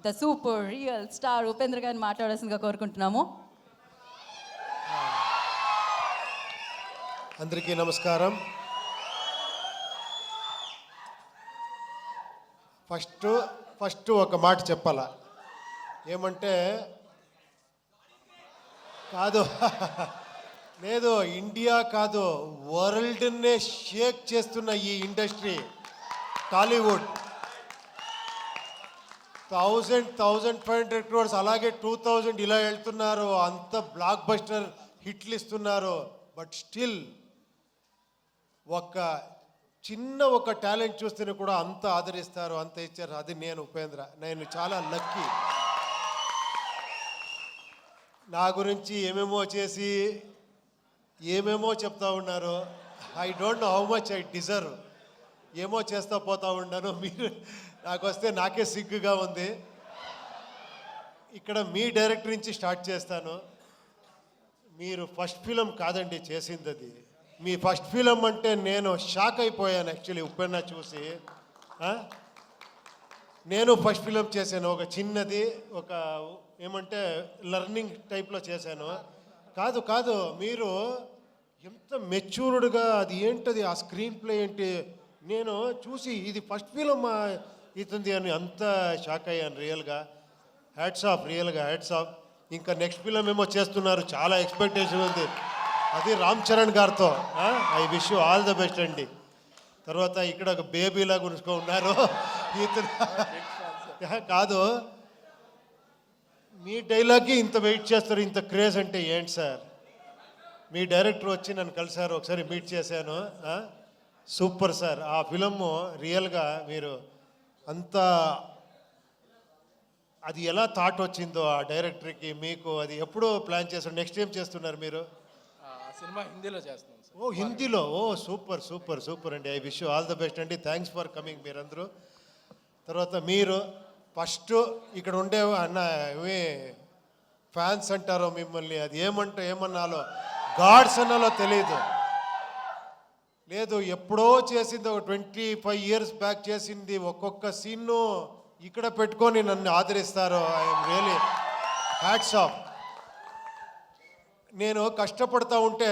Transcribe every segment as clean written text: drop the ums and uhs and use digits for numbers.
The super real star Upendra గారిని మాట్లాడాల్సిందిగా కోరుకుంటున్నాము. అందరికీ నమస్కారం. ఫస్ట్ ఒక మాట చెప్పాలా, ఏమంటే కాదు లేదు, ఇండియా కాదు, వరల్డ్నే షేక్ చేస్తున్న ఈ ఇండస్ట్రీ టాలీవుడ్ 1,500 crores, అలాగే 2,000 ఇలా వెళ్తున్నారు, అంత బ్లాక్ బస్టర్ హిట్లు ఇస్తున్నారు. బట్ స్టిల్ ఒక చిన్న ఒక టాలెంట్ చూస్తేనే కూడా అంత ఆదరిస్తారు, అంత ఇచ్చారు. అది నేను ఉపేంద్ర, నేను చాలా లక్కీ. నా గురించి ఏమేమో చేసి ఏమేమో చెప్తా ఉన్నారు. I don't know how much I deserve. ఏమో చేస్తా పోతా ఉన్నాను. మీరు నాకు వస్తే నాకే సిగ్గుగా ఉంది. ఇక్కడ మీ డైరెక్టర్ నుంచి స్టార్ట్ చేస్తాను. మీరు ఫస్ట్ ఫిలం కాదండి చేసింది, అది మీ ఫస్ట్ ఫిలం అంటే నేను షాక్ అయిపోయాను యాక్చువల్లీ ఉప్పెన్న చూసి. నేను ఫస్ట్ ఫిలం చేశాను, ఒక చిన్నది, ఒక ఏమంటే లర్నింగ్ టైప్లో చేశాను. కాదు మీరు ఎంత మెచ్యూర్డ్గా, అది ఏంటది ఆ స్క్రీన్ ప్లే ఏంటి, నేను చూసి ఇది ఫస్ట్ ఫిలం ఇతుంది అని అంత షాక్ అయ్యాను రియల్గా. హ్యాట్స్ ఆఫ్, రియల్గా హ్యాట్స్ ఆఫ్. ఇంకా నెక్స్ట్ ఫిలం ఏమో చేస్తున్నారు, చాలా ఎక్స్పెక్టేషన్ ఉంది, అది రామ్ చరణ్ గారితో. I wish you all the best అండి. తర్వాత ఇక్కడ ఒక బేబీలా గురుచుకో ఉన్నారు కాదు, మీ డైలాగ్కి ఇంత వెయిట్ చేస్తారు, ఇంత క్రేజ్ అంటే ఏంటి సార్? మీ డైరెక్టర్ వచ్చి నన్ను కలిసారు, ఒకసారి మీట్ చేశాను. సూపర్ సార్, ఆ ఫిలము రియల్గా మీరు అంత, అది ఎలా థాట్ వచ్చిందో ఆ డైరెక్టర్కి మీకు, అది ఎప్పుడో ప్లాన్ చేస్తారు? నెక్స్ట్ ఏం చేస్తున్నారు మీరు? సినిమా హిందీలో చేస్తున్నాం సార్. ఓ హిందీలో, ఓ సూపర్ సూపర్ సూపర్ అండి. I wish you all the best అండి. థ్యాంక్స్ ఫర్ కమింగ్ మీరందరూ. తర్వాత మీరు ఫస్ట్ ఇక్కడ ఉండే అన్న ఏమి ఫ్యాన్స్ అంటారో మిమ్మల్ని, అది ఏమన్నాలో గాడ్స్ అన్నాలో తెలియదు. లేదు, ఎప్పుడో చేసింది, ఒక 25 years బ్యాక్ చేసింది, ఒక్కొక్క సీన్ను ఇక్కడ పెట్టుకొని నన్ను ఆదరిస్తారు. I'm really hats off. నేను కష్టపడతా ఉంటే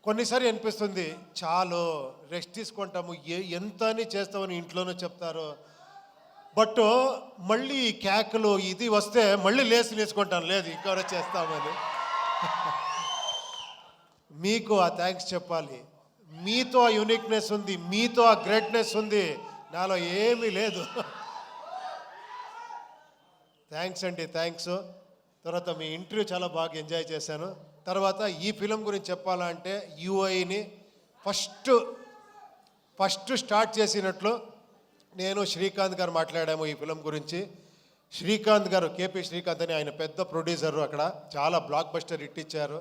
కొన్నిసారి అనిపిస్తుంది, చాలు రెస్ట్ తీసుకుంటాము, ఎంత అని చేస్తామని ఇంట్లోనే చెప్తారు. బట్ మళ్ళీ కేకలు ఇది వస్తే మళ్ళీ లేచి నేర్చుకుంటాను, లేదు ఇంకెవరో చేస్తామని. మీకు ఆ థ్యాంక్స్ చెప్పాలి. మీతో ఆ యూనిక్నెస్ ఉంది, మీతో ఆ గ్రేట్నెస్ ఉంది, నాలో ఏమీ లేదు. థ్యాంక్స్ అండి, థ్యాంక్స్. తర్వాత మీ ఇంటర్వ్యూ చాలా బాగా ఎంజాయ్ చేశాను. తర్వాత ఈ ఫిలం గురించి చెప్పాలంటే యూఐని ఫస్ట్ స్టార్ట్ చేసినట్లు నేను శ్రీకాంత్ గారు మాట్లాడాము ఈ ఫిలం గురించి. శ్రీకాంత్ గారు, కేపీ శ్రీకాంత్ అని, ఆయన పెద్ద ప్రొడ్యూసరు, అక్కడ చాలా బ్లాక్ బస్టర్ హిట్ ఇచ్చారు.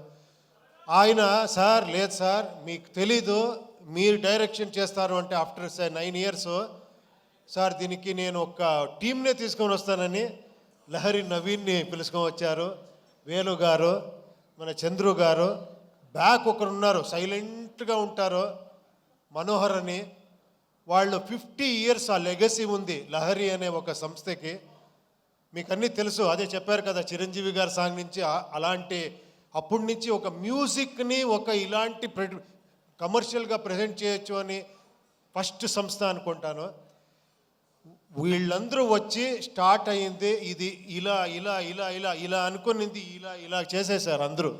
ఆయన సార్, లేదు సార్ మీకు తెలీదు, మీరు డైరెక్షన్ చేస్తారు అంటే ఆఫ్టర్ 9 years సార్ దీనికి నేను ఒక టీంనే తీసుకొని వస్తానని లహరి నవీన్ని పిలుచుకొని వచ్చారు. వేణు గారు, మన చంద్రు గారు, బ్యాక్ ఒకరు ఉన్నారు సైలెంట్గా ఉంటారు, మనోహర్ అని. వాళ్ళు 50 years ఆ లెగసీ ఉంది లహరి అనే ఒక సంస్థకి. మీకు అన్నీ తెలుసు, అదే చెప్పారు కదా చిరంజీవి గారి సాంగ్ నుంచి అలాంటి, అప్పటి నుంచి ఒక మ్యూజిక్ని ఒక ఇలాంటి కమర్షియల్గా ప్రజెంట్ చేయొచ్చు అని ఫస్ట్ సంస్థ అనుకుంటాను. వీళ్ళందరూ వచ్చి స్టార్ట్ అయ్యింది, ఇది ఇలా ఇలా ఇలా ఇలా ఇలా అనుకునింది, ఇలా ఇలా చేసేసారు అందరూ.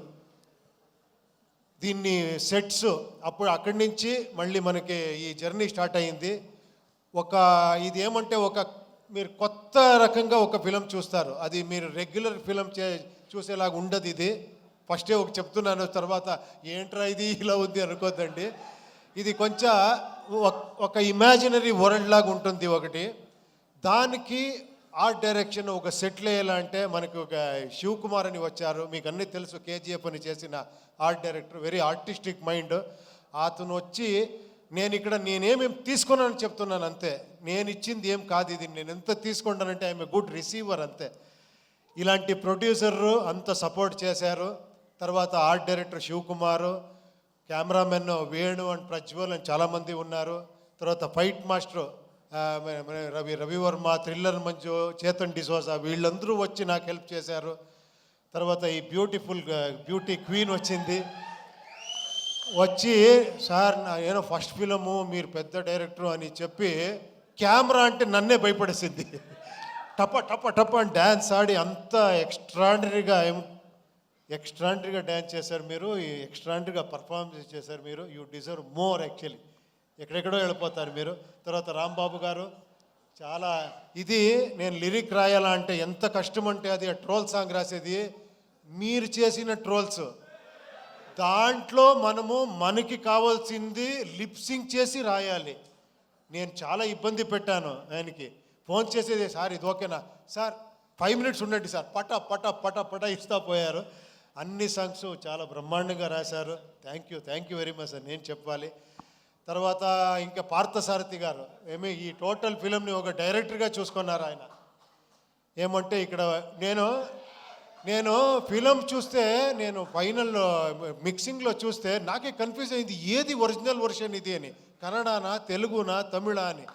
దీన్ని సెట్స్ అప్పుడు అక్కడి నుంచి మళ్ళీ మనకి ఈ జర్నీ స్టార్ట్ అయ్యింది. ఇది ఏమంటే మీరు కొత్త రకంగా ఒక ఫిలం చూస్తారు, అది మీరు రెగ్యులర్ ఫిలం చూసేలాగా ఉండదు. ఇది ఫస్టే చెప్తున్నాను, తర్వాత ఏంట్రా ఇది ఇలా ఉంది అనుకోద్దండి. ఇది కొంచెం ఒక ఇమాజినరీ వరల్డ్ లాగా ఉంటుంది ఒకటి. దానికి ఆర్ట్ డైరెక్షన్ ఒక సెటిల్ అయ్యేలా మనకి ఒక శివకుమార్ అని వచ్చారు, మీకు అన్నీ తెలుసు, కేజీఎఫ్ అని చేసిన art director, very artistic mind. అతను వచ్చి నేనేమేమి తీసుకున్నానని చెప్తున్నాను అంతే, నేను ఇచ్చింది ఏం కాదు ఇది, నేను ఎంత తీసుకుంటానంటే ఐఎమ్ ఏ గుడ్ రిసీవర్ అంతే. ఇలాంటి ప్రొడ్యూసరు అంత సపోర్ట్ చేశారు. తర్వాత art director Shivakumar, cameraman Venu and Prajwal అని చాలామంది ఉన్నారు. తర్వాత fight master Ravi Varma, thriller Manju, Chetan D'Souza వీళ్ళందరూ వచ్చి నాకు హెల్ప్ చేశారు. తర్వాత ఈ బ్యూటీ క్వీన్ వచ్చింది, వచ్చి సార్ నేను ఫస్ట్ ఫిలము మీరు పెద్ద డైరెక్టర్ అని చెప్పి కెమెరా అంటే నన్నే భయపడేసింది. టప టప టప అని డ్యాన్స్ ఆడి అంత ఎక్స్ట్రాడినరీగా డ్యాన్స్ చేశారు మీరు, ఎక్స్ట్రాడినరీగా పర్ఫార్మెన్స్ చేశారు మీరు. You deserve more actually. ఎక్కడెక్కడో వెళ్ళిపోతారు మీరు. తర్వాత రాంబాబు గారు చాలా ఇది నేను లిరిక్ రాయాలా అంటే ఎంత కష్టం అంటే అది ట్రోల్ సాంగ్ రాసేది మీరు చేసిన ట్రోల్స్. దాంట్లో మనకి కావాల్సింది లిప్సింగ్ చేసి రాయాలి. నేను చాలా ఇబ్బంది పెట్టాను ఆయనకి. ఫోన్ చేసేది సార్ ఇది ఓకేనా సార్ 5 minutes ఉండండి సార్, పట పట పట పట ఇస్తా పోయారు. అన్ని సాంగ్స్ చాలా బ్రహ్మాండంగా రాశారు. Thank you very much sir నేను చెప్పాలి. తర్వాత ఇంకా పార్థసారథి గారు ఈ టోటల్ ఫిలింని ఒక డైరెక్టర్గా చూసుకున్నారు ఆయన. ఏమంటే ఇక్కడ నేను ఫిలం చూస్తే నేను ఫైనల్లో మిక్సింగ్లో చూస్తే నాకే కన్ఫ్యూజ్ అయింది ఏది ఒరిజినల్ వర్షన్ ఇది అని, కన్నడనా తెలుగునా తమిళ అని.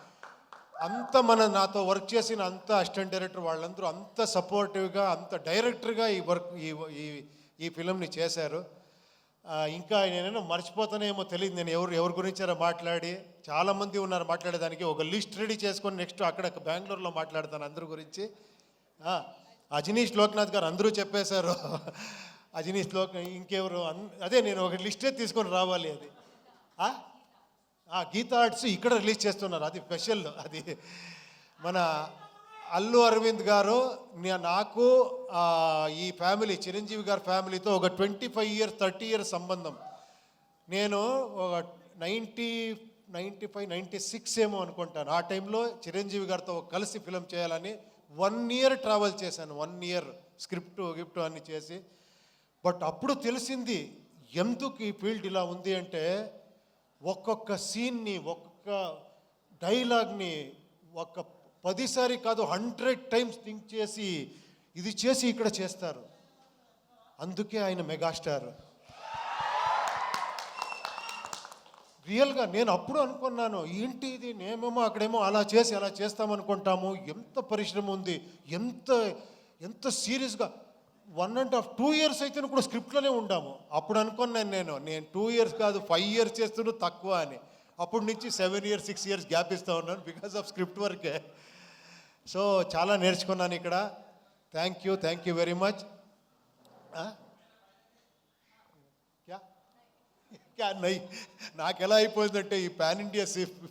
అంత నాతో వర్క్ చేసిన అంత అసిస్టెంట్ డైరెక్టర్ వాళ్ళందరూ అంత సపోర్టివ్గా అంత డైరెక్టర్గా ఈ ఫిలంని చేశారు. ఇంకా నేనేమో మర్చిపోతానేమో తెలియదు నేను ఎవరి గురించారో మాట్లాడి. చాలామంది ఉన్నారు మాట్లాడేదానికి. ఒక లిస్ట్ రెడీ చేసుకొని నెక్స్ట్ అక్కడ బెంగళూరులో మాట్లాడతాను అందరి గురించి. అజనీష్ లోక్నాథ్ గారు అందరూ చెప్పేశారు. అజనీష్ ఇంకెవరు అదే నేను ఒక లిస్టే తీసుకొని రావాలి. అది గీతా ఆర్ట్స్ ఇక్కడ రిలీజ్ చేస్తున్నారు, అది స్పెషల్. అది మన అల్లు అరవింద్ గారు నాకు ఈ ఫ్యామిలీ చిరంజీవి గారి ఫ్యామిలీతో ఒక 25 years 30 years సంబంధం. నేను ఒక 95 96 ఏమో అనుకుంటాను. ఆ టైంలో చిరంజీవి గారితో కలిసి ఫిలం చేయాలని 1 year ట్రావెల్ చేశాను. 1 year స్క్రిప్ట్ అన్ని చేసి. బట్ అప్పుడు తెలిసింది ఎందుకు ఈ ఫీల్డ్ ఇలా ఉంది అంటే ఒక్కొక్క సీన్ని ఒక్కొక్క డైలాగ్ని 10 సారి కాదు 100 times థింక్ చేసి ఇది చేసి ఇక్కడ చేస్తారు. అందుకే ఆయన మెగాస్టార్. రియల్గా నేను అప్పుడు అనుకున్నాను ఏంటి ఇది, నేమేమో అక్కడేమో అలా చేస్తామనుకుంటాము. ఎంత పరిశ్రమ ఉంది, ఎంత సీరియస్గా 1.5 2 years అయితే కూడా స్క్రిప్ట్లోనే ఉండాము. అప్పుడు అనుకున్నాను నేను 2 years కాదు 5 years చేస్తున్నా తక్కువ అని. అప్పటి నుంచి 7 years 6 years గ్యాప్ ఇస్తూ ఉన్నాను బికాస్ ఆఫ్ స్క్రిప్ట్ వర్కే. సో చాలా నేర్చుకున్నాను ఇక్కడ. Thank you very much. నాకు ఎలా అయిపోయిందంటే ఈ పాన్ ఇండియా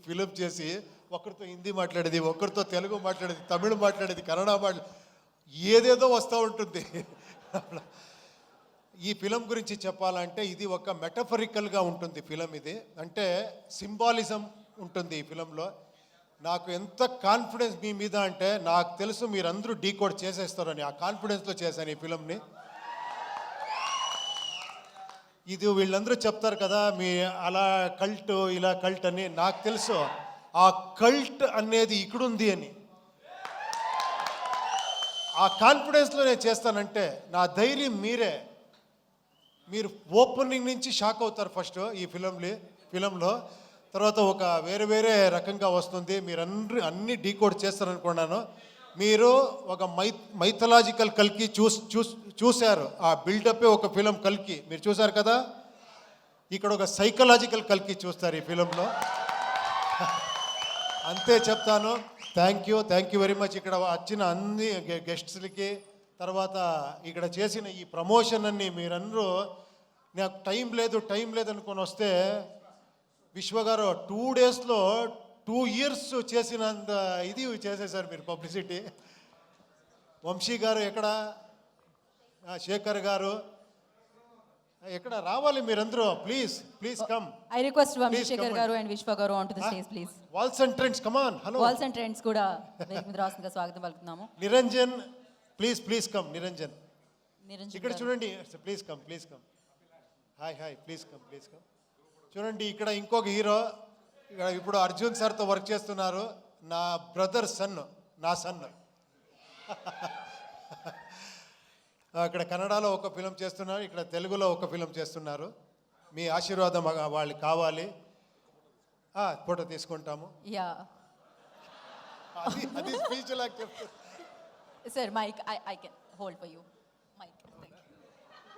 ఫిలిం చేసి ఒకరితో హిందీ మాట్లాడేది, ఒకరితో తెలుగు మాట్లాడేది, తమిళ మాట్లాడేది, కన్నడ ఏదేదో వస్తూ ఉంటుంది. ఈ ఫిలం గురించి చెప్పాలంటే ఇది ఒక మెటఫరికల్గా ఉంటుంది ఫిలం. ఇది అంటే సింబాలిజం ఉంటుంది ఈ ఫిలంలో. నాకు ఎంత కాన్ఫిడెన్స్ మీ మీద అంటే నాకు తెలుసు మీరందరూ డీకోడ్ చేసేస్తారని ఆ కాన్ఫిడెన్స్తో చేశాను ఈ ఫిలంని. ఇది వీళ్ళందరూ చెప్తారు కదా మీ అలా కల్ట్ ఇలా కల్ట్ అని. నాకు తెలుసు ఆ కల్ట్ అనేది ఇక్కడుంది అని. ఆ కాన్ఫిడెన్స్లో నేను చేస్తానంటే నా ధైర్యం మీరు ఓపెనింగ్ నుంచి షాక్ అవుతారు ఫస్ట్ ఈ ఫిలంలో. తర్వాత ఒక వేరే రకంగా వస్తుంది. మీరు అన్ని డీకోడ్ చేస్తారనుకున్నాను. మీరు ఒక మైథలాజికల్ కల్కి చూశారు. ఆ బిల్డప్పే ఒక ఫిలం కల్కి మీరు చూశారు కదా. ఇక్కడ ఒక సైకలాజికల్ కల్కి చూస్తారు ఈ ఫిలంలో. అంతే చెప్తాను. Thank you very much. ఇక్కడ వచ్చిన అన్ని గెస్ట్స్లకి, తర్వాత ఇక్కడ చేసిన ఈ ప్రమోషన్ అన్ని మీరందరూ నాకు టైం లేదు అనుకొని వస్తే విశ్వగారు 2 daysలో 2 years చేసినంత ఇది చేసేసారు మీరు పబ్లిసిటీ. వంశీ గారు ఎక్కడ, శేఖర్ గారు ఎక్కడ, రావాలి మీరందరూ. Please come. I request Vamshisekhar గారు అండ్ విశ్వ గారు on to the stage please. Walls and trends come on. Hello walls and trends కూడా వేదిక మీద రావాల్సిందిగా స్వాగతం పలుకుతున్నాము. Niranjan please come. నిరంజన్ ఇక్కడ చూడండి. Please come. Hi please come. చూడండి ఇక్కడ ఇంకొక హీరో ఇక్కడ ఇప్పుడు అర్జున్ సార్తో వర్క్ చేస్తున్నారు. నా బ్రదర్ నా సన్. ఇక్కడ కన్నడలో ఒక ఫిలం చేస్తున్నారు, ఇక్కడ తెలుగులో ఒక ఫిలం చేస్తున్నారు. మీ ఆశీర్వాదం వాళ్ళకి కావాలి. ఫోటో తీసుకుంటాము. యా అది స్పీచ్ లాగా చెప్తారు. Sir mic I can hold for you